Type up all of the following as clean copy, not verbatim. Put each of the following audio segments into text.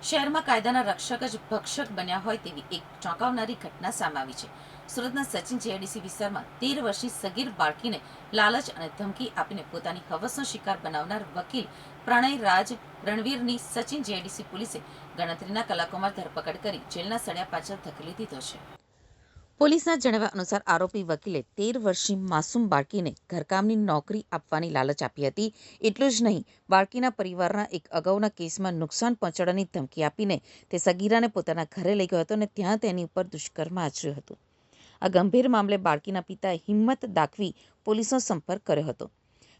શહેરમાં કાયદાના રક્ષક જ ભક્ષક બન્યા હોય તેવી એક ચોંકાવનારી ઘટના સામે આવી છે. સુરતના સચિન જેઆઈડીસી વિસ્તારમાં 13 વર્ષની સગીર બાળકીને લાલચ અને ધમકી આપીને પોતાની હવસનો શિકાર બનાવનાર વકીલ પ્રણય રાજ રણવીરની સચિન જેઆઈડીસી પોલીસે ગણતરીના કલાકોમાં ધરપકડ કરી જેલના સળિયા પાછળ ધકેલી દીધો છે. પોલીસના જણાવ્યા અનુસાર આરોપી વકીલે 13 વર્ષની માસૂમ બાળકીને ઘરકામની નોકરી આપવાની લાલચ આપી હતી. એટલું જ નહીં, બાળકીના પરિવારના એક અગાઉના કેસમાં નુકસાન પહોંચાડવાની ધમકી આપીને તે સગીરાને પોતાના ઘરે લઈ ગયો હતો અને ત્યાં તેની ઉપર દુષ્કર્મ આચર્યું હતું. આ ગંભીર મામલે બાળકીના પિતાએ હિંમત દાખવી પોલીસનો સંપર્ક કર્યો હતો.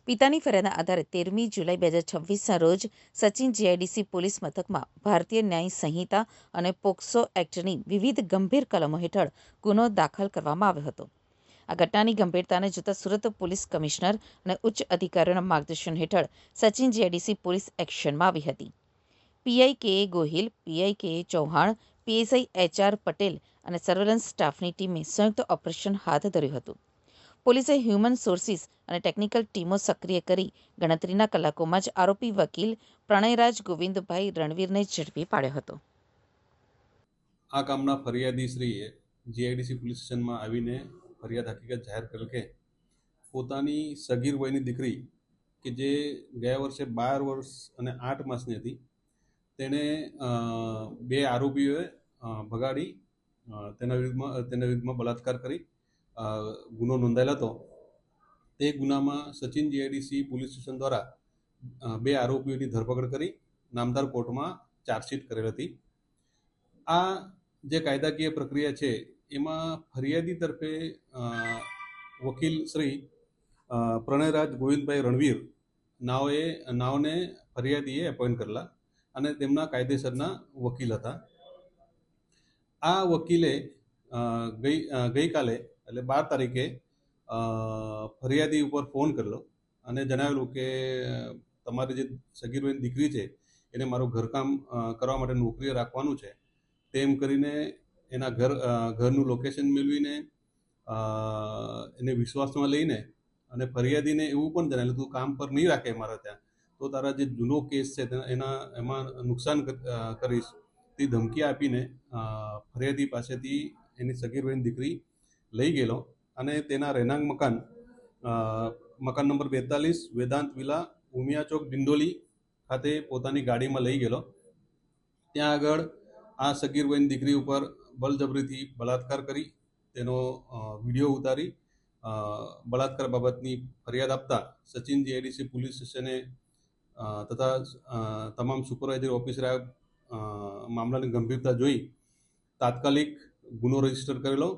પિતાની ફરિયાદના આધારે 13મી જુલાઈ 2026ના રોજ સચિન જીઆઈડીસી પોલીસ મથકમાં ભારતીય ન્યાય સંહિતા અને પોક્સો એક્ટની વિવિધ ગંભીર કલમો હેઠળ ગુનો દાખલ કરવામાં આવ્યો હતો. આ ઘટનાની ગંભીરતાને જોતા સુરત પોલીસ કમિશનર અને ઉચ્ચ અધિકારીઓના માર્ગદર્શન હેઠળ સચિન જીઆઈડીસી પોલીસ એક્શનમાં આવી હતી. પીઆઈ કે એ ગોહિલ, પીઆઈ કે એ ચૌહાણ, પીએસઆઈ એચઆર પટેલ અને સર્વેલન્સ સ્ટાફની ટીમે સંયુક્ત ઓપરેશન હાથ ધર્યું હતું. પોલીસે હ્યુમન સોર્સિસ અને ટેકનિકલ ટીમો સક્રિય કરી ગણતરીના કલાકોમાં જ આરોપી વકીલ પ્રણયરાજ ગોવિંદભાઈ રણવીરને ઝડપી પાડ્યો હતો. આ કામના ફરિયાદી શ્રીએ જીઆઈડીસી પોલીસ સ્ટેશનમાં આવીને ફરિયાદ હકીકત જાહેર કરેલ કે પોતાની સગીર વયની દીકરી કે જે ગયા વર્ષે 12 વર્ષ અને 8 માસની હતી તેણે બે આરોપીઓએ ભગાડી તેના વિરુદ્ધમાં બલાત્કાર કરી ગુનો નોંધાયેલ હતો. તે ગુનામાં સચિન જીઆઈડીસી પોલીસ સ્ટેશન દ્વારા બે આરોપીઓની ધરપકડ કરી નામદાર કોર્ટમાં ચાર્જશીટ કરેલ હતી. આ જે કાયદાકીય પ્રક્રિયા છે એમાં ફરિયાદી તરફે વકીલ શ્રી પ્રણયરાજ ગોવિંદભાઈ રણવીર નાવને ફરિયાદીએ એપોઇન્ટ કરેલા અને તેમના કાયદેસરના વકીલ હતા. આ વકીલે ગઈકાલે એટલે 12 તારીખે ફરિયાદી ઉપર ફોન કરેલો અને જણાવેલું કે તમારી જે સગીર વયની દીકરી છે એને મારું ઘરકામ કરવા માટે નોકરીએ રાખવાનું છે. તેમ કરીને એના ઘરનું લોકેશન મેળવીને એને વિશ્વાસમાં લઈને અને ફરિયાદીને એવું પણ જણાવેલું તું કામ પર નહીં રાખે મારા ત્યાં તો તારા જે જૂનો કેસ છે એમાં નુકસાન કરીશ તે ધમકી આપીને ફરિયાદી પાસેથી એની સગીર વયની દીકરી લઈ ગયેલો અને તેના રહેણાંક મકાન નંબર 42 વેદાંત વિલા ઉમિયા ચોક ડિંડોલી ખાતે પોતાની ગાડીમાં લઈ ગયેલો. ત્યાં આગળ આ સગીર વયની દીકરી ઉપર બળજબરીથી બળાત્કાર કરી તેનો વિડીયો ઉતારી બળાત્કાર બાબતની ફરિયાદ આપતા સચિન જીઆઈડીસી પોલીસ સ્ટેશને તથા તમામ સુપરવાઇઝર ઓફિસરે મામલાની ગંભીરતા જોઈ તાત્કાલિક ગુનો રજીસ્ટર કરેલો